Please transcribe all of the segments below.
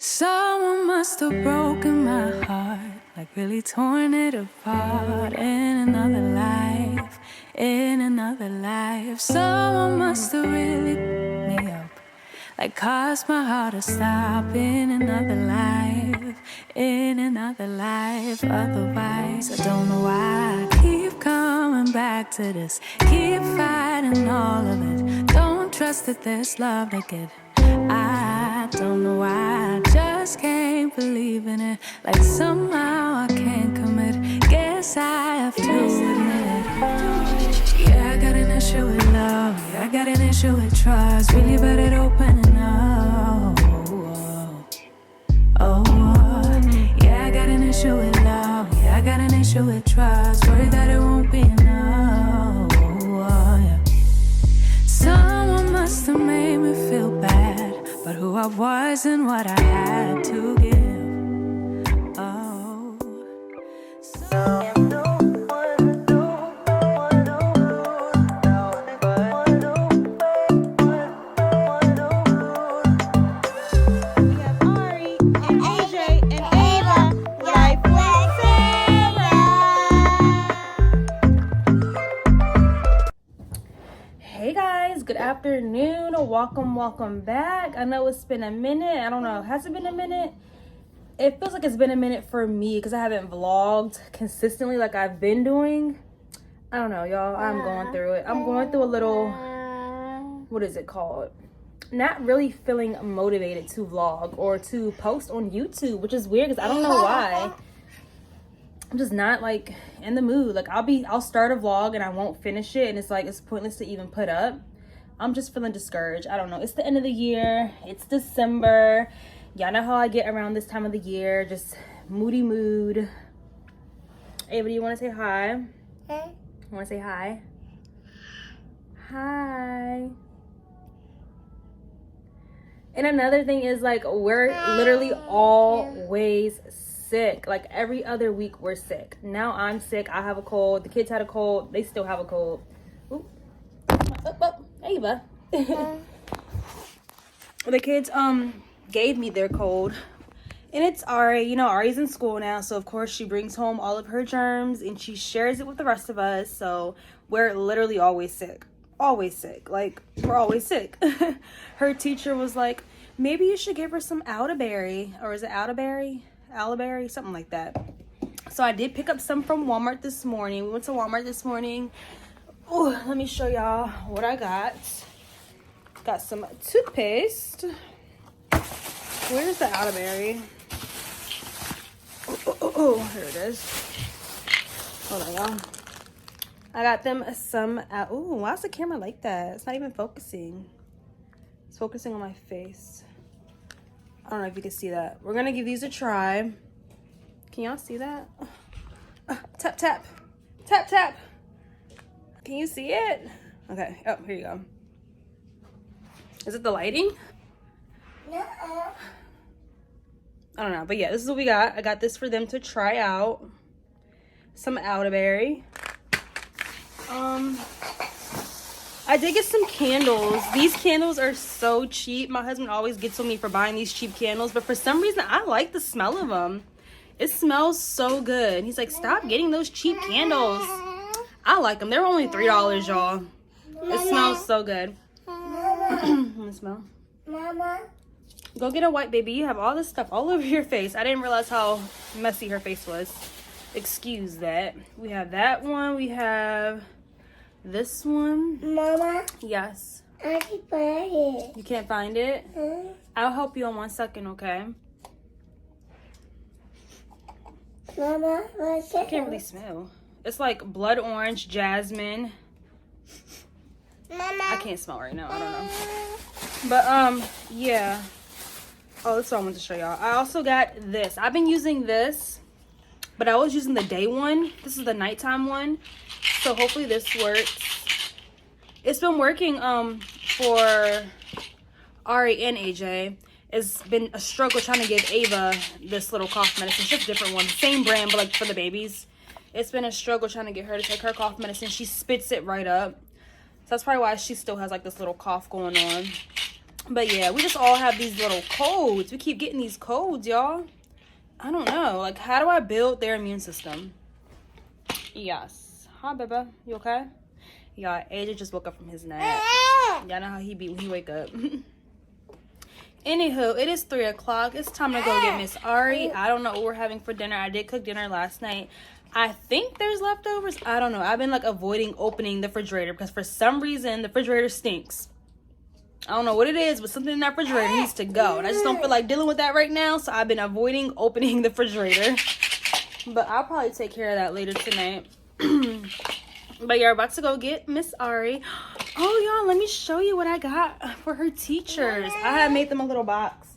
Someone must have broken my heart, like really torn it apart in another life, in another life. Someone must have really picked me up, like caused my heart to stop in another life, in another life. Otherwise, I don't know why I keep coming back to this, keep fighting all of it. Don't trust that there's love to get. I don't know why, I just can't believe in it. Like somehow I can't commit. Guess I have to admit it. Yeah, I got an issue with love. Yeah, I got an issue with trust. Really bad at opening up. Yeah, I got an issue with love. Yeah, I got an issue with trust. Worried that it won't be enough. Yeah. Someone must have made me feel bad, but who I was and what I had to give. Oh, We have Ari and AJ and Ava, Life with Sarah. Hey guys, good afternoon. Welcome back. I know it's been a minute. I don't know. Has it been a minute? It feels like it's been a minute for me because I haven't vlogged consistently like I've been doing. I don't know, y'all. I'm going through it. I'm going through a little, what is it called? Not really feeling motivated to vlog or to post on YouTube, which is weird because I don't know why. I'm just not like in the mood. Like I'll start a vlog and I won't finish it, and it's like it's pointless to even put up. I'm just feeling discouraged. I don't know. It's the end of the year. It's December. Y'all know how I get around this time of the year. Just moody mood. Ava, do you want to say hi? Hey. You want to say hi? Hi. And another thing is, like, we're literally always sick. Like every other week we're sick. Now I'm sick. I have a cold. The kids had a cold. They still have a cold. Oop. Up. Ava. The kids gave me their cold. And it's Ari. You know, Ari's in school now, so of course she brings home all of her germs and she shares it with the rest of us. So we're literally always sick. Always sick. Like, we're always sick. Her teacher was like, maybe you should give her some elderberry. Or is it elderberry? Elderberry? Something like that. So I did pick up some from Walmart this morning. We went to Walmart this morning. Oh, let me show y'all what I got. Got some toothpaste. Where's the elderberry? Oh, here it is. Hold on, y'all. I got them some. Oh, why's the camera like that? It's not even focusing. It's focusing on my face. I don't know if you can see that. We're gonna give these a try. Can y'all see that? Tap, tap. Tap, tap. Can you see it? Okay. Oh, here you go. Is it the lighting? No. I don't know. But yeah, this is what we got. I got this for them to try out. Some elderberry. I did get some candles. These candles are so cheap. My husband always gets on me for buying these cheap candles, but for some reason I like the smell of them. It smells so good. He's like, stop getting those cheap candles. I like them. They're only $3, y'all. It smells so good. Let me smell. Mama. Go get a wipe, baby. You have all this stuff all over your face. I didn't realize how messy her face was. Excuse that. We have that one. We have this one. Mama. Yes. I can find it. You can't find it? I'll help you in 1 second, okay? Mama, what's I it? can't really smell. It's like blood orange, jasmine. Mama. I can't smell right now. I don't know. But, yeah. Oh, that's what I wanted to show y'all. I also got this. I've been using this, but I was using the day one. This is the nighttime one. So hopefully this works. It's been working for Ari and AJ. It's been a struggle trying to give Ava this little cough medicine. It's just a different one. Same brand, but like for the babies. It's been a struggle trying to get her to take her cough medicine. She spits it right up. So that's probably why she still has like this little cough going on. But yeah, we just all have these little codes. We keep getting these codes, y'all. I don't know. Like, how do I build their immune system? Yes. Hi, Beba. You okay? Y'all, AJ just woke up from his nap. Y'all know how he be when he wake up. Anywho, it is 3 o'clock. It's time to go get Miss Ari. I don't know what we're having for dinner. I did cook dinner last night. I think there's leftovers. I don't know. I've been like avoiding opening the refrigerator because for some reason the refrigerator stinks. I don't know what it is, but something in that refrigerator needs to go. And I just don't feel like dealing with that right now. So I've been avoiding opening the refrigerator. But I'll probably take care of that later tonight. But you're about to go get Miss Ari. Oh, y'all, let me show you what I got for her teachers. I had made them a little box.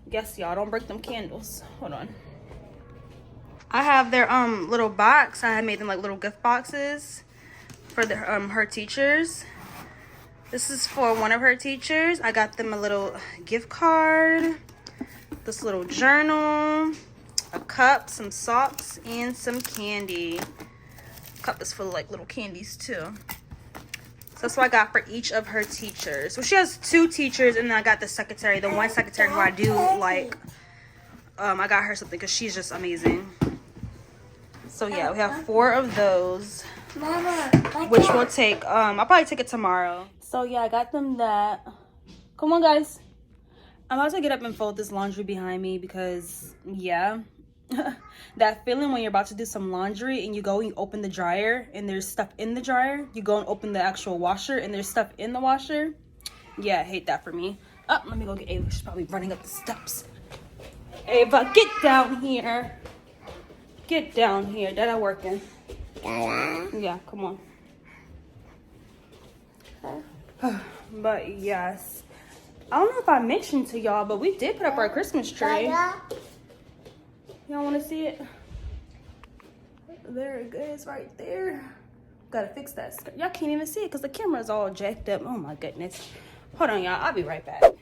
Guess y'all, don't break them candles. Hold on. I have their little box. I had made them like little gift boxes for the her teachers. This is for one of her teachers. I got them a little gift card, this little journal, a cup, some socks, and some candy. Cup is full of like little candies too. So that's what I got for each of her teachers. So she has 2 teachers, and then I got the secretary, the one secretary who I do like. I got her something because she's just amazing. So yeah, we have 4 of those, which we'll take. I'll probably take it tomorrow. So yeah, I got them that. Come on, guys. I'm about to get up and fold this laundry behind me because yeah. That feeling when you're about to do some laundry and you go and you open the dryer and there's stuff in the dryer. You go and open the actual washer and there's stuff in the washer. Yeah, I hate that for me. Oh, let me go get Ava. She's probably running up the steps. Ava, get down here. Get down here. Dada working. Yeah, come on. But yes. I don't know if I mentioned to y'all, but we did put up our Christmas tree. Y'all want to see it? There it is right there. Gotta fix that skirt. Y'all can't even see it because the camera's all jacked up. Oh my goodness. Hold on, y'all. I'll be right back. You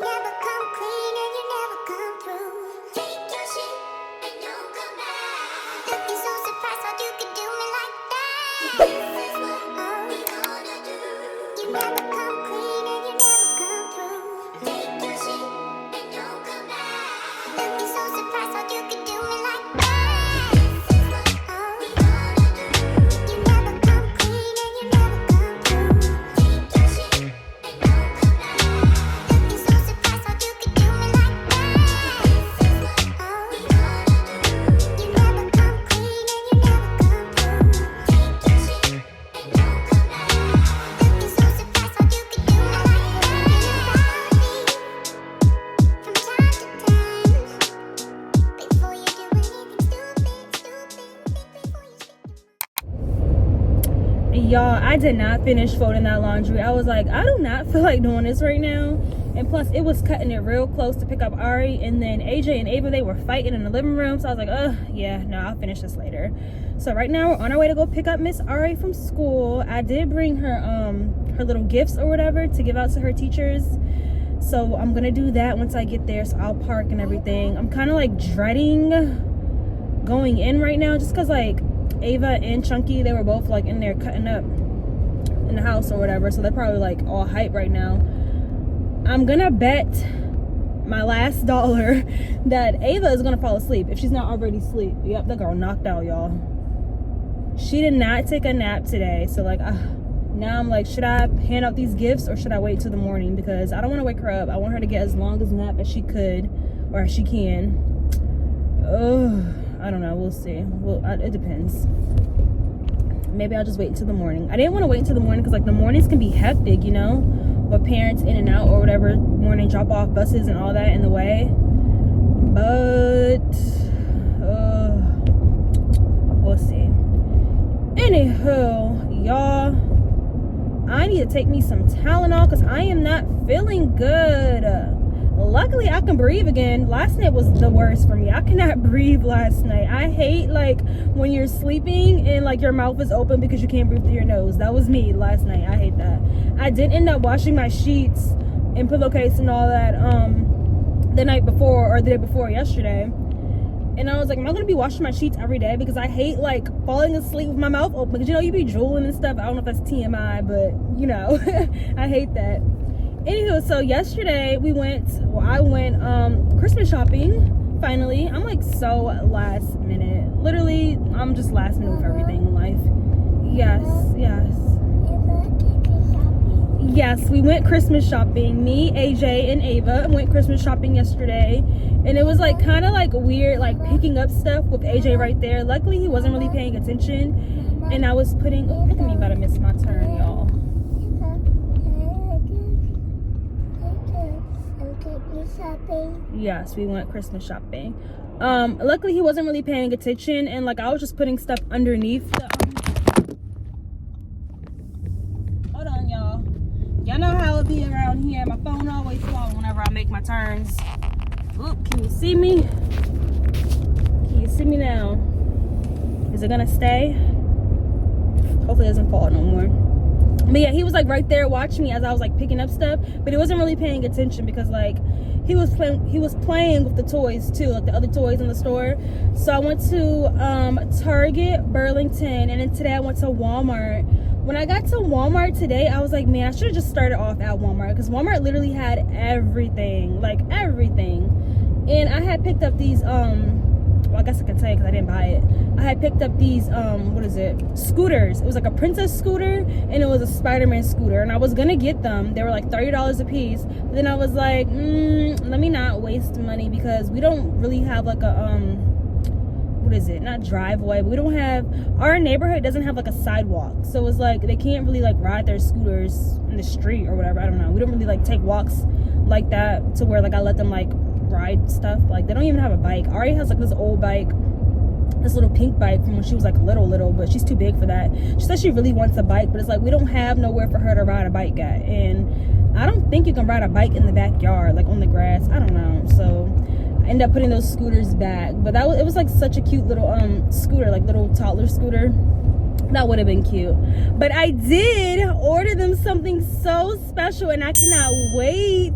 never come clean and you never come through. Take your shit and don't come back. Looking so surprised how you could do me like that. This is what we gonna do. You never come clean and you never come through. Take your shit and don't come back. Looking so surprised how you could do me like that. This is what we gonna do. You never come clean and you never come through. Take your shit and don't come back. Looking so surprised how you could do me like that. This is what we gonna do. You never come clean and you never come through. Take your shit and don't come back. Looking so surprised how you could do me like that. From time to time, before you do anything stupid, think before you speak. Y'all, I did not finish folding that laundry. I was like, I do not feel like doing this right now. And plus, it was cutting it real close to pick up Ari. And then AJ and Ava, they were fighting in the living room. So I was like, yeah, no, I'll finish this later. So right now, we're on our way to go pick up Miss Ari from school. I did bring her her little gifts or whatever to give out to her teachers. So I'm going to do that once I get there. So I'll park and everything. I'm kind of like dreading going in right now just because like Ava and Chunky, they were both like in there cutting up in the house or whatever, so they're probably like all hype right now. I'm gonna bet my last dollar that Ava is gonna fall asleep if she's not already asleep. Yep, the girl knocked out, y'all. She did not take a nap today, so like now I'm like, should I hand out these gifts or should I wait till the morning? Because I don't want to wake her up. I want her to get as long as a nap as she could or as she can. I don't know, we'll see. Well, it depends. Maybe I'll just wait until the morning. I didn't want to wait until the morning because like the mornings can be hectic, you know, with parents in and out or whatever, morning drop off buses and all that in the way. But we'll see. Anywho, y'all, I need to take me some Tylenol because I am not feeling good. Luckily, I can breathe again. Last night was the worst for me. I cannot breathe last night. I hate like when you're sleeping and like your mouth is open because you can't breathe through your nose. That was me last night. I hate that. I did end up washing my sheets and pillowcase and all that the night before or the day before yesterday. And I was like, am I gonna be washing my sheets every day? Because I hate like falling asleep with my mouth open. Because you know, you be drooling and stuff. I don't know if that's TMI, but you know, I hate that. Anywho, so yesterday I went Christmas shopping. Finally, I'm like so last minute. Literally, I'm just last minute with everything in life. Yes, we went Christmas shopping. Me, AJ, and Ava went Christmas shopping yesterday. And it was like kind of like weird, like picking up stuff with AJ right there. Luckily, he wasn't really paying attention. And I was putting, oh, look at me about to miss my turn, y'all. Yes, we went Christmas shopping. Luckily, he wasn't really paying attention. And like I was just putting stuff underneath the, hold on, y'all. Y'all know how it be around here. My phone always falls whenever I make my turns. Oop, can you see me? Can you see me now? Is it gonna stay? Hopefully it doesn't fall no more. But yeah, he was like right there watching me as I was like picking up stuff, but he wasn't really paying attention because like he was playing with the toys too, like the other toys in the store. So I went to Target, Burlington, and then today I went to Walmart. When I got to Walmart today, I was like, man, I should have just started off at Walmart because Walmart literally had everything, like everything. And I had picked up these, well, I guess I can tell you because I didn't buy it. I had picked up these, scooters. It was like a princess scooter and it was a Spider-Man scooter. And I was going to get them. They were like $30 a piece. But then I was like, let me not waste money because we don't really have like a, not driveway, but we don't have, our neighborhood doesn't have like a sidewalk, so it's like they can't really like ride their scooters in the street or whatever. I don't know, we don't really like take walks like that to where like I let them like ride stuff. Like they don't even have a bike. Ari has like this old bike, this little pink bike from when she was like little, but she's too big for that. She says she really wants a bike, but it's like we don't have nowhere for her to ride a bike at, and I don't think you can ride a bike in the backyard like on the grass. I don't know, so I ended up putting those scooters back. But it was like such a cute little scooter, like little toddler scooter. That would have been cute. But I did order them something so special, and I cannot wait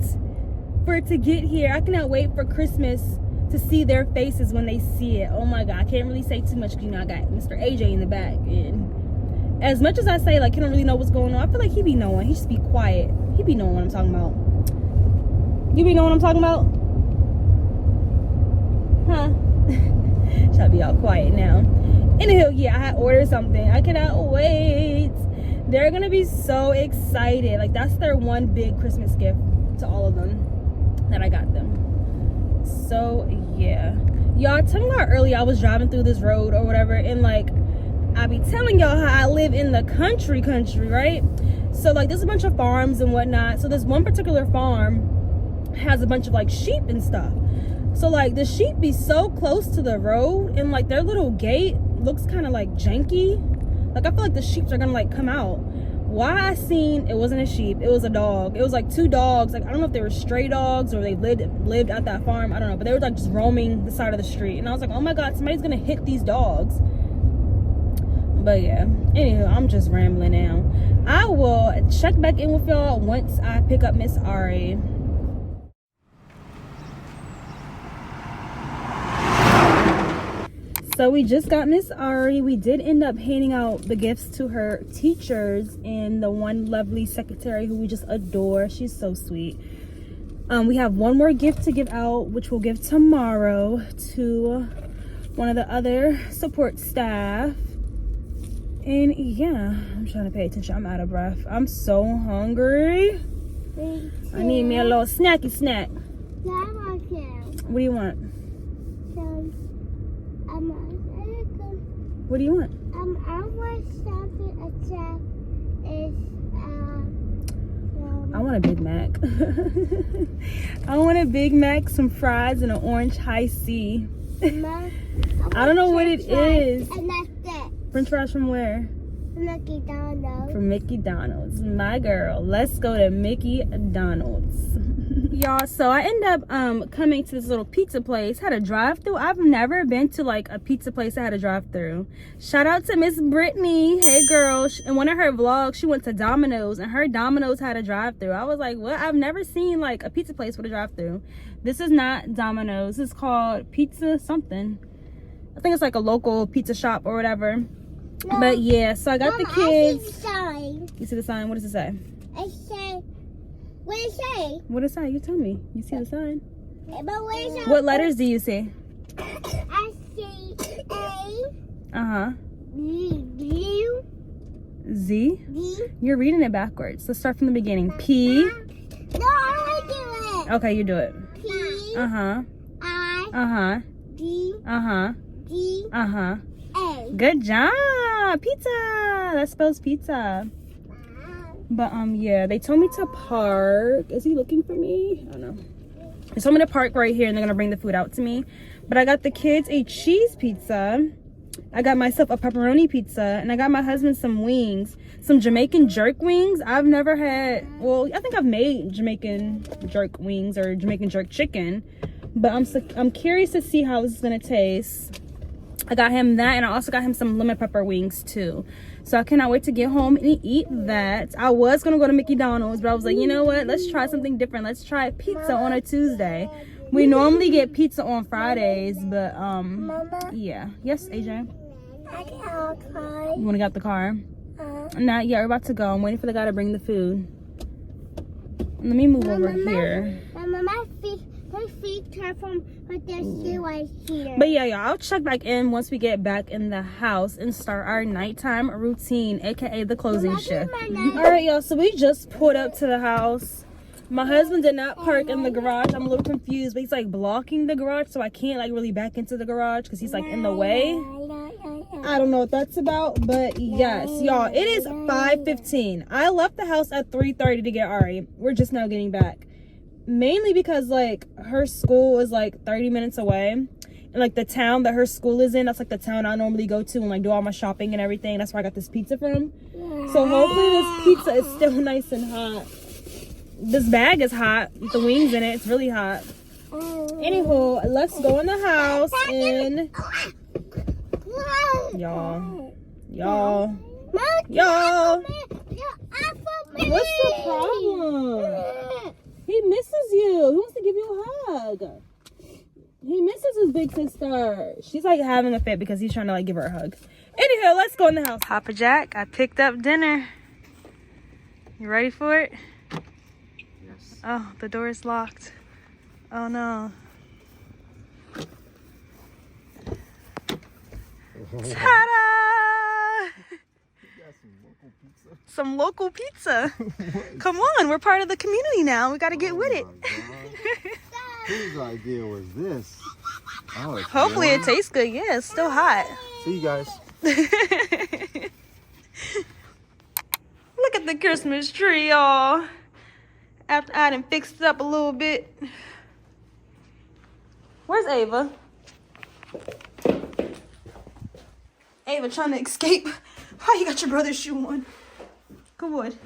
for it to get here. I cannot wait for Christmas to see their faces when they see it. Oh my God, I can't really say too much because you know I got Mr. AJ in the back, and as much as I say like he don't really know what's going on, I feel like he be knowing. He just be quiet. He be knowing what I'm talking about. You be knowing what I'm talking about? Huh? Should be all quiet now. Anywho, yeah, I had ordered something. I cannot wait. They're gonna be so excited. Like that's their one big Christmas gift to all of them that I got them. So yeah, y'all, tell me how early I was driving through this road or whatever, and like I be telling y'all how I live in the country, right? So like there's a bunch of farms and whatnot. So this one particular farm has a bunch of like sheep and stuff. So like the sheep be so close to the road, and like their little gate looks kind of like janky. Like I feel like the sheep are gonna like come out. Why I seen, it wasn't a sheep, it was a dog. It was like two dogs. Like I don't know if they were stray dogs or they lived at that farm, I don't know, but they were like just roaming the side of the street, and I was like, oh my God, somebody's gonna hit these dogs. But yeah, anywho, I'm just rambling now. I will check back in with y'all once I pick up Miss Ari. So we just got Miss Ari. We did end up handing out the gifts to her teachers and the one lovely secretary who we just adore. She's so sweet. We have one more gift to give out, which we'll give tomorrow to one of the other support staff. And yeah, I'm trying to pay attention. I'm out of breath. I'm so hungry. I need me a little snacky snack. What do you want? What do you want? I want something I want a Big Mac. I want a Big Mac, some fries, and an orange high C. I don't know what it is. And that's it. French fries from where? From Mickey Donald's. From Mickey Donald's. My girl. Let's go to Mickey Donald's. Y'all, so I end up coming to this little pizza place. Had a drive-thru. I've never been to like a pizza place that had a drive-thru. Shout out to Miss Brittany. Hey girl. In one of her vlogs, she went to Domino's, and her Domino's had a drive-thru. I was like, what? I've never seen like a pizza place with a drive-thru. This is not Domino's. This is called Pizza something. I think it's like a local pizza shop or whatever. But yeah, so I got the Mama, kids. I see the sign. You see the sign? What does it say? I say, what does it say? What does it say? You tell me. You see the sign? But what is it? What letters do you see? I see A, Uh-huh. U, Z? D. You're reading it backwards. Let's start from the beginning. P. No, I want to do it. Okay, you do it. P, Uh-huh. I, Uh-huh. D, Uh-huh. D, Uh-huh. A. Good job. Pizza. That spells pizza. But yeah, they told me to park. Is he looking for me? I don't know. They told me to park right here and they're gonna bring the food out to me. But I got the kids a cheese pizza. I got myself a pepperoni pizza, and I got my husband some wings, some Jamaican jerk wings. I've never had, well, I think I've made Jamaican jerk wings or Jamaican jerk chicken, but I'm curious to see how this is gonna taste. I got him that, and I also got him some lemon pepper wings too. So I cannot wait to get home and eat that. I was gonna go to McDonald's, but I was like, you know what? Let's try something different. Let's try pizza on a Tuesday. We normally get pizza on Fridays, but Mama, yeah. Yes, AJ. I can't cry. You wanna get out the car? Nah, yeah, we're about to go. I'm waiting for the guy to bring the food. Let me move over here. Mama, my feet turn from right there to right here. But yeah, y'all, I'll check back in once we get back in the house and start our nighttime routine, aka the closing shift. All right, y'all, so we just pulled up to the house. My husband did not park in the garage. I'm a little confused, but he's like blocking the garage, so I can't like really back into the garage because he's like in the way. I don't know what that's about, but yes, y'all, it is 5:15. I left the house at 3:30 to get Ari. We're just now getting back. Mainly because like her school is like 30 minutes away, and like the town that her school is in, that's like the town I normally go to and like do all my shopping and everything. That's where I got this pizza from. So hopefully this pizza is still nice and hot. This bag is hot with the wings in it. It's really hot. Anywho, let's go in the house and y'all. What's the problem? He misses you. He wants to give you a hug. He misses his big sister. She's like having a fit because he's trying to like give her a hug. Anywho, let's go in the house. Papa Jack, I picked up dinner. You ready for it? Yes. Oh, the door is locked. Oh no. Ta-da! Some local pizza. Come on, we're part of the community now. We got to get with it. Whose idea was this? Hopefully it tastes good. Yeah, it's still hot. See you guys. Look at the Christmas tree, y'all. After I done fixed it up a little bit. Where's Ava? Ava trying to escape. Why you got your brother's shoe on? Good wood.